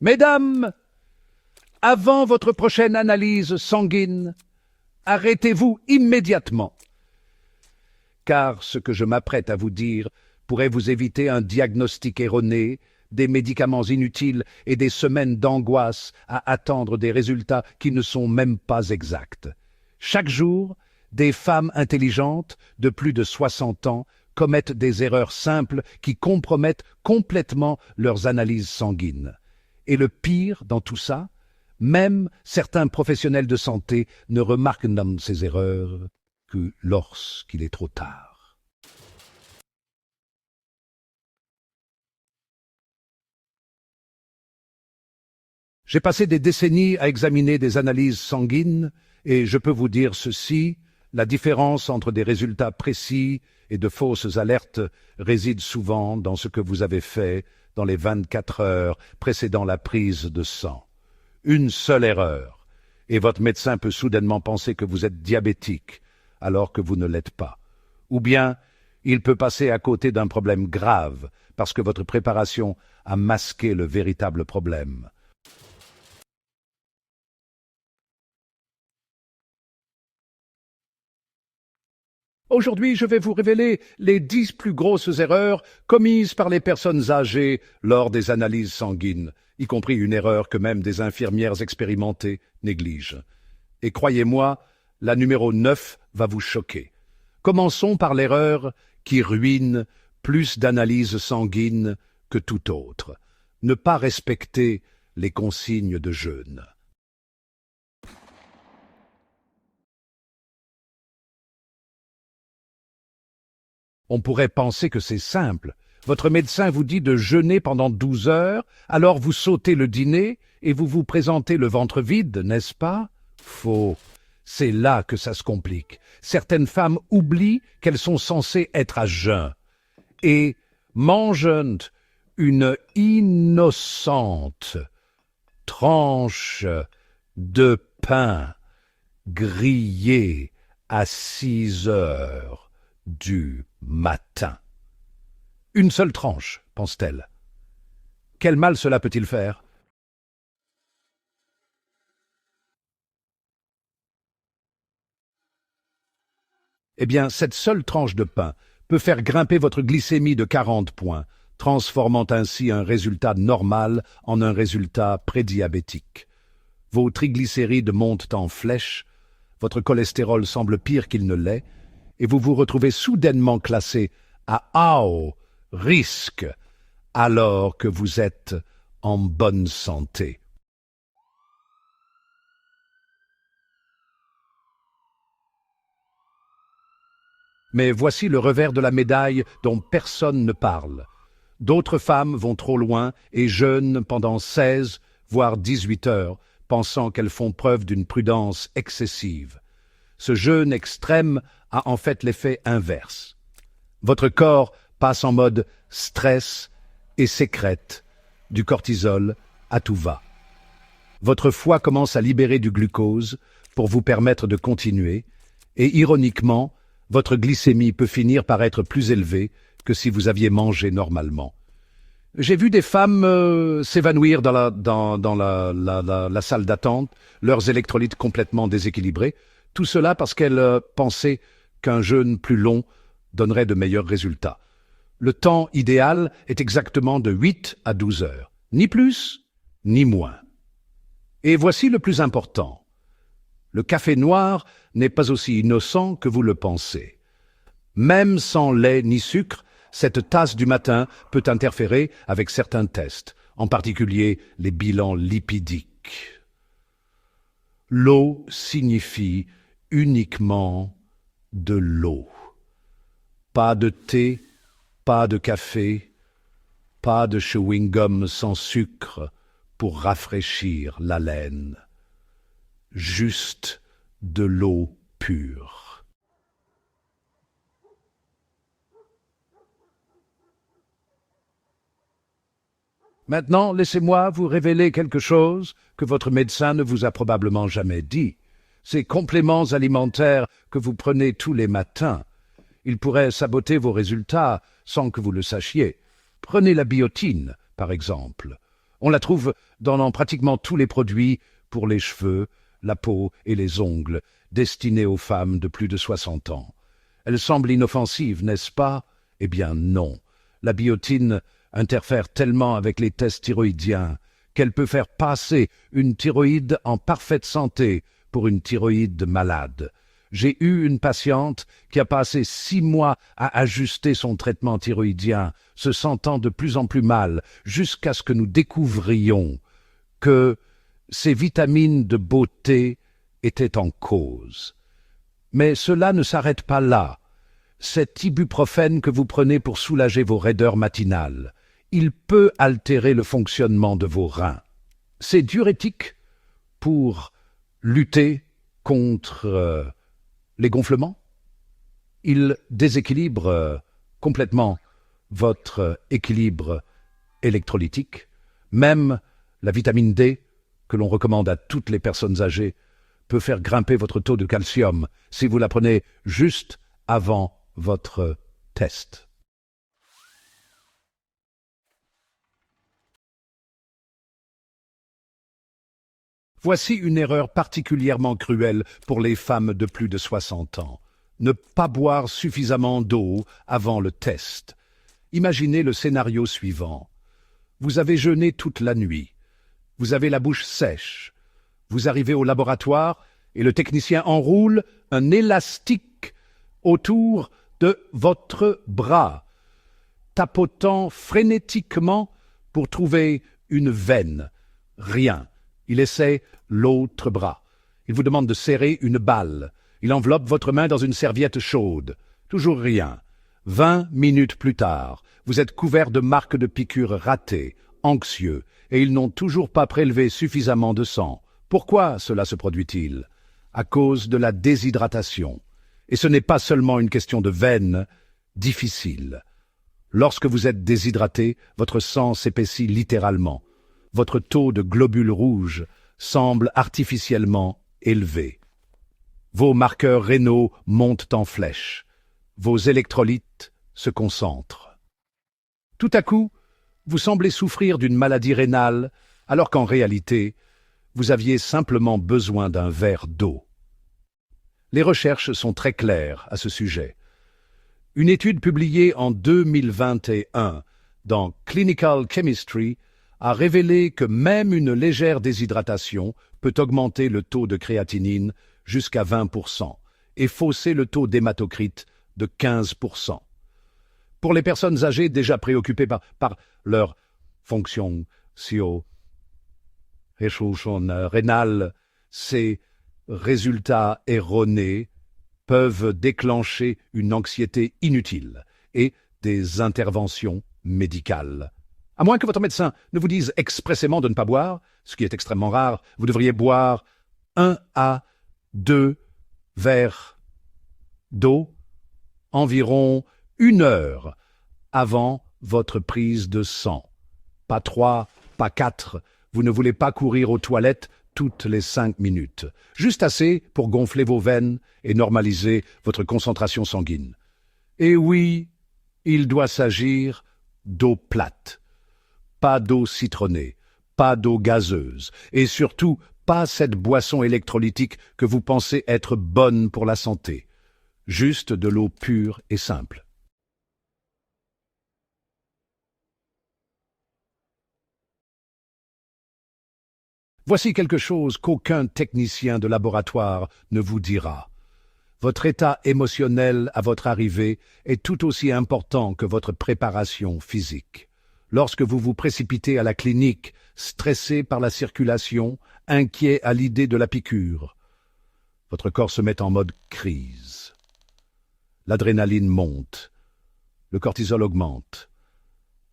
Mesdames, avant votre prochaine analyse sanguine, arrêtez-vous immédiatement, car ce que je m'apprête à vous dire pourrait vous éviter un diagnostic erroné, des médicaments inutiles et des semaines d'angoisse à attendre des résultats qui ne sont même pas exacts. Chaque jour, des femmes intelligentes de plus de 60 ans commettent des erreurs simples qui compromettent complètement leurs analyses sanguines. Et le pire dans tout ça, même certains professionnels de santé ne remarquent dans ces erreurs que lorsqu'il est trop tard. J'ai passé des décennies à examiner des analyses sanguines et je peux vous dire ceci, la différence entre des résultats précis et de fausses alertes réside souvent dans ce que vous avez fait dans les 24 heures précédant la prise de sang. Une seule erreur, et votre médecin peut soudainement penser que vous êtes diabétique, alors que vous ne l'êtes pas. Ou bien, il peut passer à côté d'un problème grave, parce que votre préparation a masqué le véritable problème. Aujourd'hui, je vais vous révéler les 10 plus grosses erreurs commises par les personnes âgées lors des analyses sanguines, y compris une erreur que même des infirmières expérimentées négligent. Et croyez-moi, la numéro 9 va vous choquer. Commençons par l'erreur qui ruine plus d'analyses sanguines que tout autre. Ne pas respecter les consignes de jeûne. On pourrait penser que c'est simple. Votre médecin vous dit de jeûner pendant 12 heures, alors vous sautez le dîner et vous vous présentez le ventre vide, n'est-ce pas? Faux. C'est là que ça se complique. Certaines femmes oublient qu'elles sont censées être à jeun et mangent une innocente tranche de pain grillé à 6 heures du matin. Une seule tranche, pense-t-elle. Quel mal cela peut-il faire? Eh bien, cette seule tranche de pain peut faire grimper votre glycémie de 40 points, transformant ainsi un résultat normal en un résultat prédiabétique. Vos triglycérides montent en flèche, votre cholestérol semble pire qu'il ne l'est, et vous vous retrouvez soudainement classé à haut risque alors que vous êtes en bonne santé. Mais voici le revers de la médaille dont personne ne parle. D'autres femmes vont trop loin et jeûnent pendant 16, voire 18 heures, pensant qu'elles font preuve d'une prudence excessive. Ce jeûne extrême a en fait l'effet inverse. Votre corps passe en mode stress et sécrète du cortisol à tout va. Votre foie commence à libérer du glucose pour vous permettre de continuer et ironiquement, votre glycémie peut finir par être plus élevée que si vous aviez mangé normalement. J'ai vu des femmes s'évanouir dans la salle d'attente, leurs électrolytes complètement déséquilibrés, tout cela parce qu'elles pensaient qu'un jeûne plus long donnerait de meilleurs résultats. Le temps idéal est exactement de 8 à 12 heures, ni plus, ni moins. Et voici le plus important. Le café noir n'est pas aussi innocent que vous le pensez. Même sans lait ni sucre, cette tasse du matin peut interférer avec certains tests, en particulier les bilans lipidiques. L'eau signifie uniquement de l'eau. Pas de thé, pas de café, pas de chewing-gum sans sucre pour rafraîchir l'haleine. Juste de l'eau pure. Maintenant, laissez-moi vous révéler quelque chose que votre médecin ne vous a probablement jamais dit. Ces compléments alimentaires que vous prenez tous les matins, ils pourraient saboter vos résultats sans que vous le sachiez. Prenez la biotine, par exemple. On la trouve dans pratiquement tous les produits pour les cheveux, la peau et les ongles, destinés aux femmes de plus de 60 ans. Elle semble inoffensive, n'est-ce pas? Eh bien non. La biotine interfère tellement avec les tests thyroïdiens qu'elle peut faire passer une thyroïde en parfaite santé pour une thyroïde malade. J'ai eu une patiente qui a passé 6 mois à ajuster son traitement thyroïdien, se sentant de plus en plus mal, jusqu'à ce que nous découvrions que ses vitamines de beauté étaient en cause. Mais cela ne s'arrête pas là. Cet ibuprofène que vous prenez pour soulager vos raideurs matinales, il peut altérer le fonctionnement de vos reins. C'est diurétique pour lutter contre les gonflements. Il déséquilibre complètement votre équilibre électrolytique. Même la vitamine D, que l'on recommande à toutes les personnes âgées, peut faire grimper votre taux de calcium si vous la prenez juste avant votre test. Voici une erreur particulièrement cruelle pour les femmes de plus de 60 ans. Ne pas boire suffisamment d'eau avant le test. Imaginez le scénario suivant. Vous avez jeûné toute la nuit. Vous avez la bouche sèche. Vous arrivez au laboratoire et le technicien enroule un élastique autour de votre bras, tapotant frénétiquement pour trouver une veine. Rien. Il essaie l'autre bras. Il vous demande de serrer une balle. Il enveloppe votre main dans une serviette chaude. Toujours rien. 20 minutes plus tard, vous êtes couvert de marques de piqûres ratées, anxieux, et ils n'ont toujours pas prélevé suffisamment de sang. Pourquoi cela se produit-il? À cause de la déshydratation. Et ce n'est pas seulement une question de veine difficile. Lorsque vous êtes déshydraté, votre sang s'épaissit littéralement. Votre taux de globules rouges semble artificiellement élevé. Vos marqueurs rénaux montent en flèche. Vos électrolytes se concentrent. Tout à coup, vous semblez souffrir d'une maladie rénale, alors qu'en réalité, vous aviez simplement besoin d'un verre d'eau. Les recherches sont très claires à ce sujet. Une étude publiée en 2021 dans Clinical Chemistry a révélé que même une légère déshydratation peut augmenter le taux de créatinine jusqu'à 20% et fausser le taux d'hématocrite de 15%. Pour les personnes âgées déjà préoccupées par leur fonction rénale, ces résultats erronés peuvent déclencher une anxiété inutile et des interventions médicales. À moins que votre médecin ne vous dise expressément de ne pas boire, ce qui est extrêmement rare, vous devriez boire 1 à 2 verres d'eau environ 1 heure avant votre prise de sang. Pas 3, pas 4, vous ne voulez pas courir aux toilettes toutes les 5 minutes. Juste assez pour gonfler vos veines et normaliser votre concentration sanguine. Et oui, il doit s'agir d'eau plate. Pas d'eau citronnée, pas d'eau gazeuse, et surtout pas cette boisson électrolytique que vous pensez être bonne pour la santé. Juste de l'eau pure et simple. Voici quelque chose qu'aucun technicien de laboratoire ne vous dira. Votre état émotionnel à votre arrivée est tout aussi important que votre préparation physique. Lorsque vous vous précipitez à la clinique, stressé par la circulation, inquiet à l'idée de la piqûre, votre corps se met en mode crise. L'adrénaline monte, le cortisol augmente.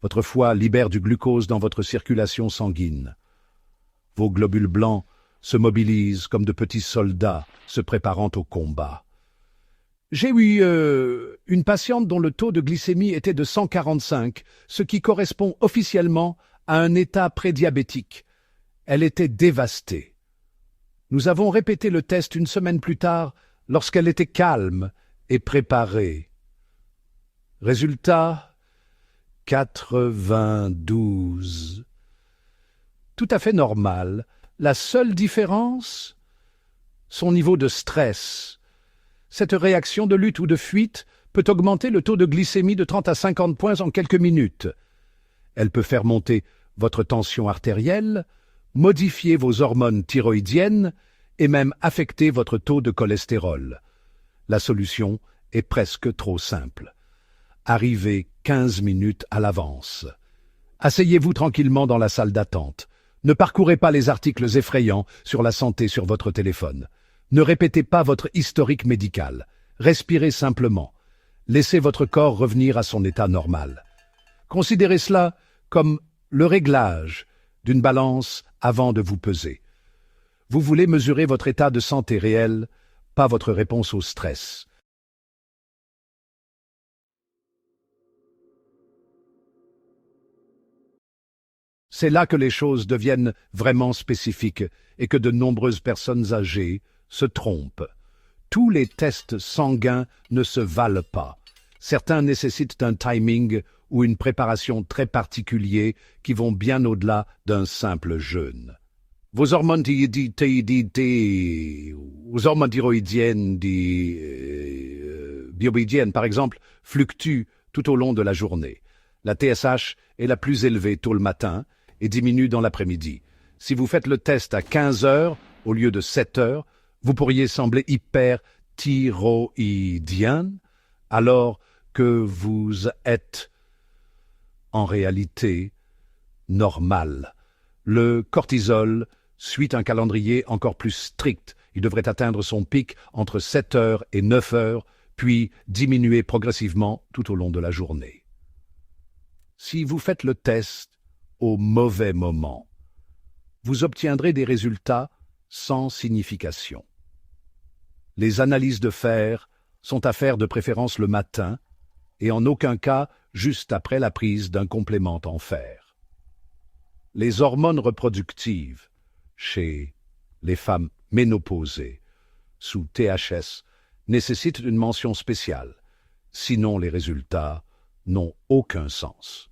Votre foie libère du glucose dans votre circulation sanguine. Vos globules blancs se mobilisent comme de petits soldats se préparant au combat. J'ai eu une patiente dont le taux de glycémie était de 145, ce qui correspond officiellement à un état prédiabétique. Elle était dévastée. Nous avons répété le test une semaine plus tard, lorsqu'elle était calme et préparée. Résultat, 92. tout à fait normal. La seule différence, son niveau de stress. Cette réaction de lutte ou de fuite peut augmenter le taux de glycémie de 30 à 50 points en quelques minutes. Elle peut faire monter votre tension artérielle, modifier vos hormones thyroïdiennes et même affecter votre taux de cholestérol. La solution est presque trop simple. Arrivez 15 minutes à l'avance. Asseyez-vous tranquillement dans la salle d'attente. Ne parcourez pas les articles effrayants sur la santé sur votre téléphone. Ne répétez pas votre historique médical. Respirez simplement. Laissez votre corps revenir à son état normal. Considérez cela comme le réglage d'une balance avant de vous peser. Vous voulez mesurer votre état de santé réel, pas votre réponse au stress. C'est là que les choses deviennent vraiment spécifiques et que de nombreuses personnes âgées se trompent. Tous les tests sanguins ne se valent pas. Certains nécessitent un timing ou une préparation très particulier qui vont bien au-delà d'un simple jeûne. Vos hormones thyroïdiennes, bioïdiennes par exemple, fluctuent tout au long de la journée. La TSH est la plus élevée tôt le matin et diminue dans l'après-midi. Si vous faites le test à 15 heures au lieu de 7 heures, vous pourriez sembler hyperthyroïdien alors que vous êtes en réalité normal. Le cortisol suit un calendrier encore plus strict. Il devrait atteindre son pic entre 7 heures et 9 heures, puis diminuer progressivement tout au long de la journée. Si vous faites le test au mauvais moment, vous obtiendrez des résultats sans signification. Les analyses de fer sont à faire de préférence le matin et en aucun cas juste après la prise d'un complément en fer. Les hormones reproductives chez les femmes ménopausées sous THS nécessitent une mention spéciale, sinon les résultats n'ont aucun sens.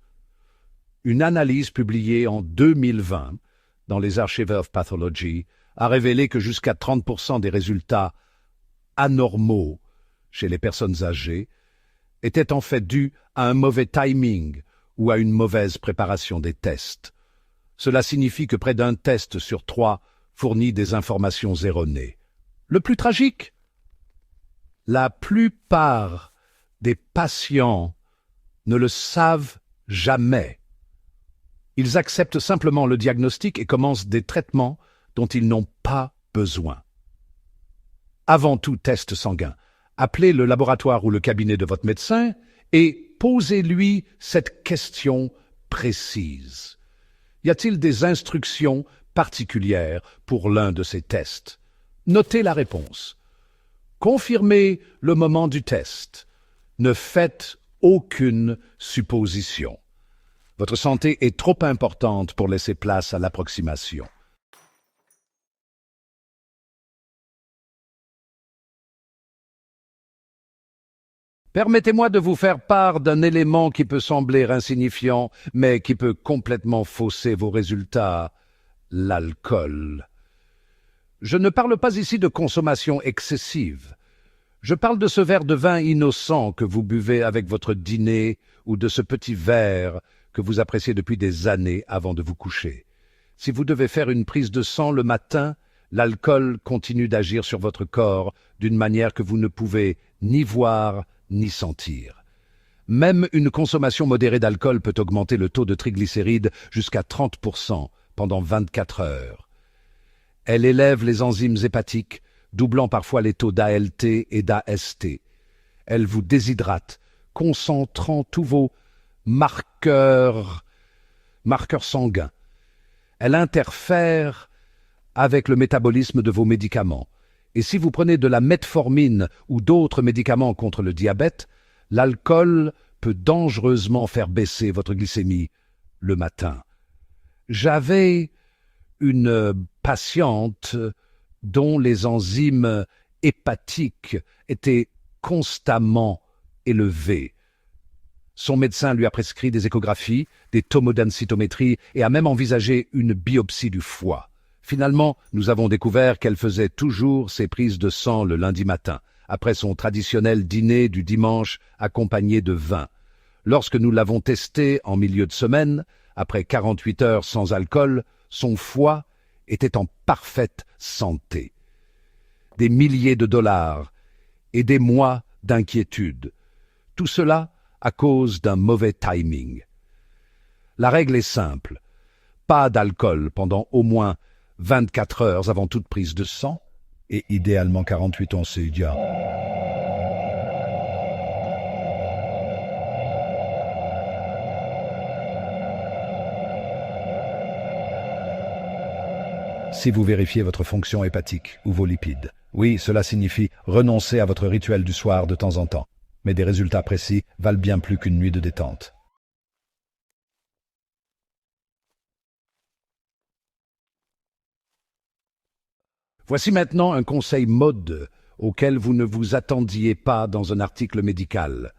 Une analyse publiée en 2020 dans les Archives of Pathology a révélé que jusqu'à 30% des résultats anormaux chez les personnes âgées étaient en fait dus à un mauvais timing ou à une mauvaise préparation des tests. Cela signifie que près d'un test sur 3 fournit des informations erronées. Le plus tragique, la plupart des patients ne le savent jamais. Ils acceptent simplement le diagnostic et commencent des traitements dont ils n'ont pas besoin. Avant tout test sanguin, appelez le laboratoire ou le cabinet de votre médecin et posez-lui cette question précise. Y a-t-il des instructions particulières pour l'un de ces tests? Notez la réponse. Confirmez le moment du test. Ne faites aucune supposition. Votre santé est trop importante pour laisser place à l'approximation. Permettez-moi de vous faire part d'un élément qui peut sembler insignifiant, mais qui peut complètement fausser vos résultats: l'alcool. Je ne parle pas ici de consommation excessive. Je parle de ce verre de vin innocent que vous buvez avec votre dîner ou de ce petit verre que vous appréciez depuis des années avant de vous coucher. Si vous devez faire une prise de sang le matin, l'alcool continue d'agir sur votre corps d'une manière que vous ne pouvez ni voir ni sentir. Même une consommation modérée d'alcool peut augmenter le taux de triglycérides jusqu'à 30% pendant 24 heures. Elle élève les enzymes hépatiques, doublant parfois les taux d'ALT et d'AST. Elle vous déshydrate, concentrant tous vos marqueurs sanguins. Elle interfère avec le métabolisme de vos médicaments. Et si vous prenez de la metformine ou d'autres médicaments contre le diabète, l'alcool peut dangereusement faire baisser votre glycémie le matin. J'avais une patiente dont les enzymes hépatiques étaient constamment élevées. Son médecin lui a prescrit des échographies, des tomodensitométries et a même envisagé une biopsie du foie. Finalement, nous avons découvert qu'elle faisait toujours ses prises de sang le lundi matin, après son traditionnel dîner du dimanche accompagné de vin. Lorsque nous l'avons testé en milieu de semaine, après 48 heures sans alcool, son foie était en parfaite santé. Des milliers de dollars et des mois d'inquiétude. Tout cela à cause d'un mauvais timing. La règle est simple. Pas d'alcool pendant au moins 24 heures avant toute prise de sang et idéalement 48 onces CUDA. Si vous vérifiez votre fonction hépatique ou vos lipides. Oui, cela signifie renoncer à votre rituel du soir de temps en temps. Mais des résultats précis valent bien plus qu'une nuit de détente. Voici maintenant un conseil mode auquel vous ne vous attendiez pas dans un article médical.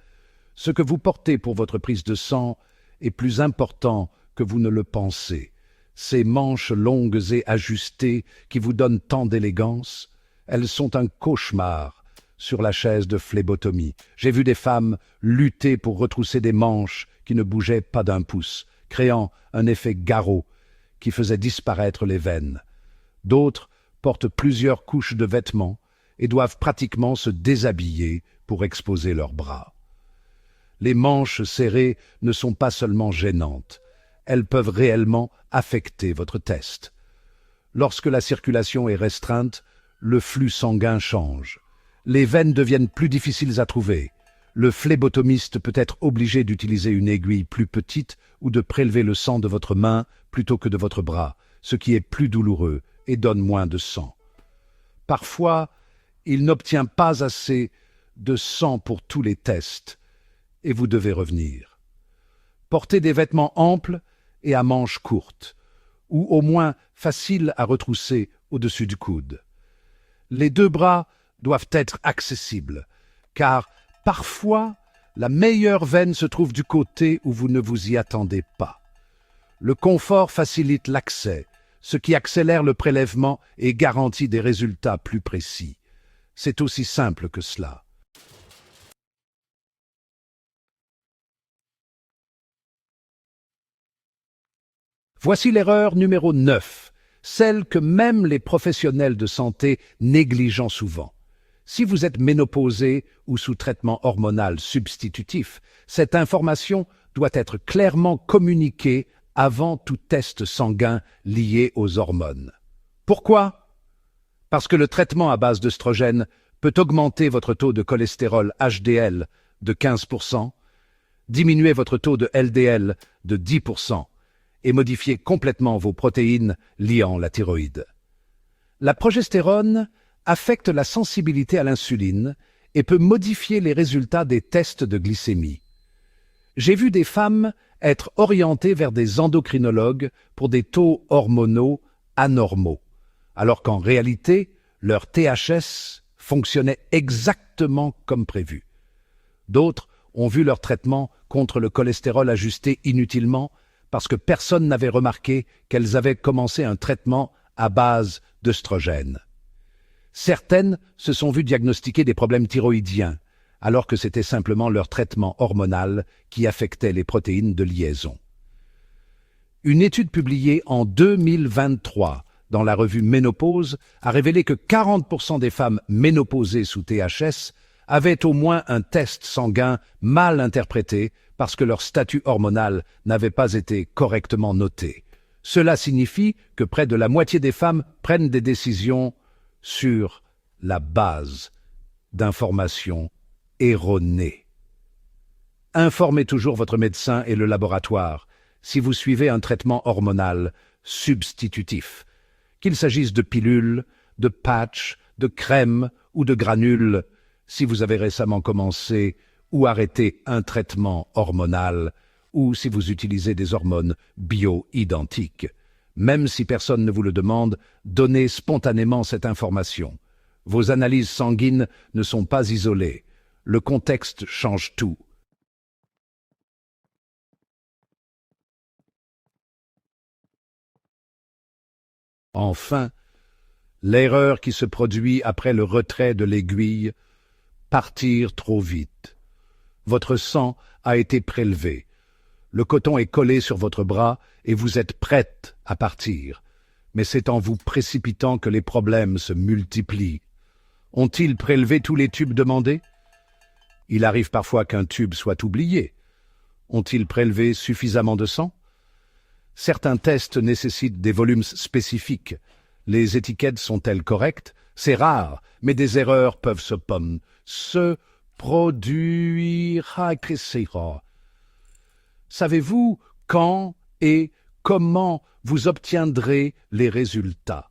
Ce que vous portez pour votre prise de sang est plus important que vous ne le pensez. Ces manches longues et ajustées qui vous donnent tant d'élégance, elles sont un cauchemar sur la chaise de phlébotomie. J'ai vu des femmes lutter pour retrousser des manches qui ne bougeaient pas d'un pouce, créant un effet garrot qui faisait disparaître les veines. D'autres portent plusieurs couches de vêtements et doivent pratiquement se déshabiller pour exposer leurs bras. Les manches serrées ne sont pas seulement gênantes, elles peuvent réellement affecter votre test. Lorsque la circulation est restreinte, le flux sanguin change. Les veines deviennent plus difficiles à trouver. Le phlébotomiste peut être obligé d'utiliser une aiguille plus petite ou de prélever le sang de votre main plutôt que de votre bras, ce qui est plus douloureux et donne moins de sang. Parfois, il n'obtient pas assez de sang pour tous les tests et vous devez revenir. Portez des vêtements amples et à manches courtes, ou au moins faciles à retrousser au-dessus du coude. Les deux bras doivent être accessibles, car parfois la meilleure veine se trouve du côté où vous ne vous y attendez pas. Le confort facilite l'accès, ce qui accélère le prélèvement et garantit des résultats plus précis. C'est aussi simple que cela. Voici l'erreur numéro 9, celle que même les professionnels de santé négligent souvent. Si vous êtes ménopausé ou sous traitement hormonal substitutif, cette information doit être clairement communiquée avant tout test sanguin lié aux hormones. Pourquoi? Parce que le traitement à base d'œstrogène peut augmenter votre taux de cholestérol HDL de 15%, diminuer votre taux de LDL de 10% et modifier complètement vos protéines liant la thyroïde. La progestérone affecte la sensibilité à l'insuline et peut modifier les résultats des tests de glycémie. J'ai vu des femmes être orientées vers des endocrinologues pour des taux hormonaux anormaux, alors qu'en réalité, leur THS fonctionnait exactement comme prévu. D'autres ont vu leur traitement contre le cholestérol ajusté inutilement parce que personne n'avait remarqué qu'elles avaient commencé un traitement à base d'œstrogène. Certaines se sont vues diagnostiquer des problèmes thyroïdiens, alors que c'était simplement leur traitement hormonal qui affectait les protéines de liaison. Une étude publiée en 2023 dans la revue Ménopause a révélé que 40% des femmes ménopausées sous THS avaient au moins un test sanguin mal interprété parce que leur statut hormonal n'avait pas été correctement noté. Cela signifie que près de la moitié des femmes prennent des décisions sur la base d'informations erronées. Informez toujours votre médecin et le laboratoire si vous suivez un traitement hormonal substitutif, qu'il s'agisse de pilules, de patchs, de crèmes ou de granules, si vous avez récemment commencé ou arrêté un traitement hormonal, ou si vous utilisez des hormones bio-identiques. Même si personne ne vous le demande, donnez spontanément cette information. Vos analyses sanguines ne sont pas isolées. Le contexte change tout. Enfin, l'erreur qui se produit après le retrait de l'aiguille, partir trop vite. Votre sang a été prélevé. Le coton est collé sur votre bras et vous êtes prête à partir. Mais c'est en vous précipitant que les problèmes se multiplient. Ont-ils prélevé tous les tubes demandés? Il arrive parfois qu'un tube soit oublié. Ont-ils prélevé suffisamment de sang? Certains tests nécessitent des volumes spécifiques. Les étiquettes sont-elles correctes? C'est rare, mais des erreurs peuvent se produire. Savez-vous quand et comment vous obtiendrez les résultats?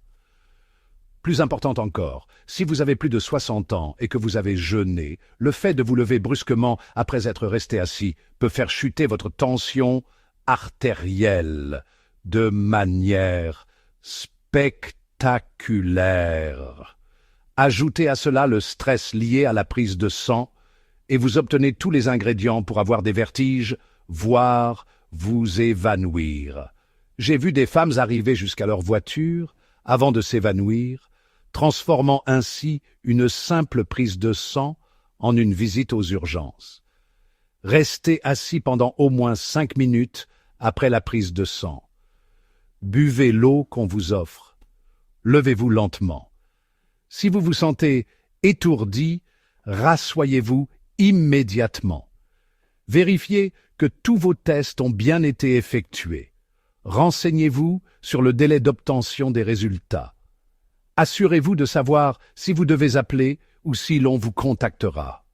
Plus important encore, si vous avez plus de 60 ans et que vous avez jeûné, le fait de vous lever brusquement après être resté assis peut faire chuter votre tension artérielle de manière spectaculaire. Ajoutez à cela le stress lié à la prise de sang et vous obtenez tous les ingrédients pour avoir des vertiges, voire vous évanouir. J'ai vu des femmes arriver jusqu'à leur voiture avant de s'évanouir, transformant ainsi une simple prise de sang en une visite aux urgences. Restez assis pendant au moins 5 minutes après la prise de sang. Buvez l'eau qu'on vous offre. Levez-vous lentement. Si vous vous sentez étourdi, rassoyez-vous immédiatement. Vérifiez que tous vos tests ont bien été effectués. Renseignez-vous sur le délai d'obtention des résultats. Assurez-vous de savoir si vous devez appeler ou si l'on vous contactera.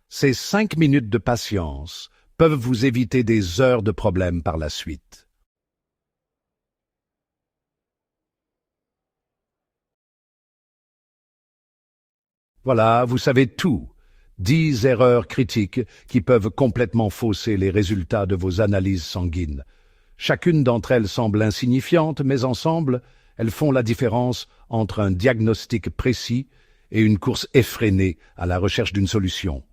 Ces 5 minutes de patience peuvent vous éviter des heures de problèmes par la suite. Voilà, vous savez tout. 10 erreurs critiques qui peuvent complètement fausser les résultats de vos analyses sanguines. Chacune d'entre elles semble insignifiante, mais ensemble, elles font la différence entre un diagnostic précis et une course effrénée à la recherche d'une solution,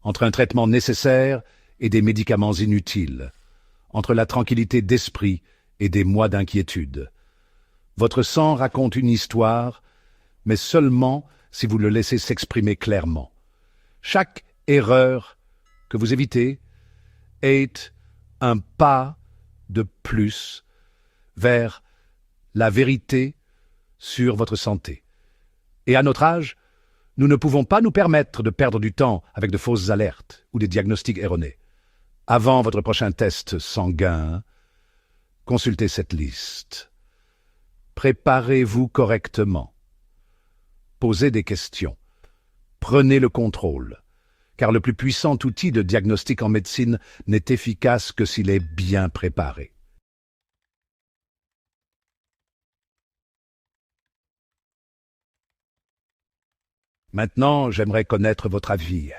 entre un traitement nécessaire et des médicaments inutiles, entre la tranquillité d'esprit et des mois d'inquiétude. Votre sang raconte une histoire, mais seulement si vous le laissez s'exprimer clairement. Chaque erreur que vous évitez est un pas de plus vers la vérité sur votre santé. Et à notre âge, nous ne pouvons pas nous permettre de perdre du temps avec de fausses alertes ou des diagnostics erronés. Avant votre prochain test sanguin, consultez cette liste. Préparez-vous correctement. Posez des questions. Prenez le contrôle, car le plus puissant outil de diagnostic en médecine n'est efficace que s'il est bien préparé. Maintenant, j'aimerais connaître votre avis.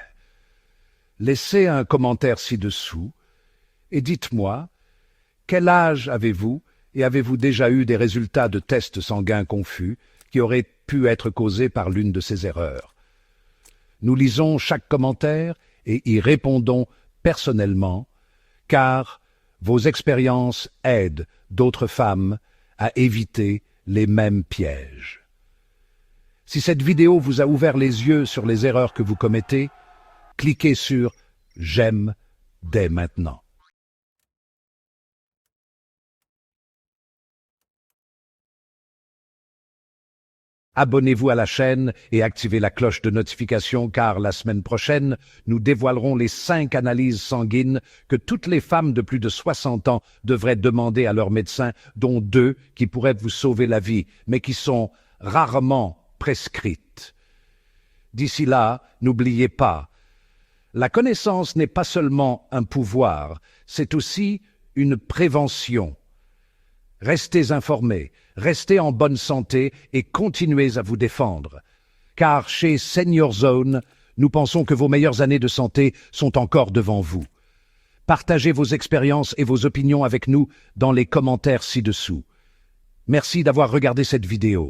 Laissez un commentaire ci-dessous et dites-moi, quel âge avez-vous et avez-vous déjà eu des résultats de tests sanguins confus qui auraient pu être causés par l'une de ces erreurs? Nous lisons chaque commentaire et y répondons personnellement, car vos expériences aident d'autres femmes à éviter les mêmes pièges. Si cette vidéo vous a ouvert les yeux sur les erreurs que vous commettez, cliquez sur « J'aime » dès maintenant. Abonnez-vous à la chaîne et activez la cloche de notification car la semaine prochaine, nous dévoilerons les 5 analyses sanguines que toutes les femmes de plus de 60 ans devraient demander à leur médecin, dont 2 qui pourraient vous sauver la vie, mais qui sont rarement prescrites. D'ici là, n'oubliez pas, la connaissance n'est pas seulement un pouvoir, c'est aussi une prévention. Restez informés, restez en bonne santé et continuez à vous défendre. Car chez Senior Zone, nous pensons que vos meilleures années de santé sont encore devant vous. Partagez vos expériences et vos opinions avec nous dans les commentaires ci-dessous. Merci d'avoir regardé cette vidéo.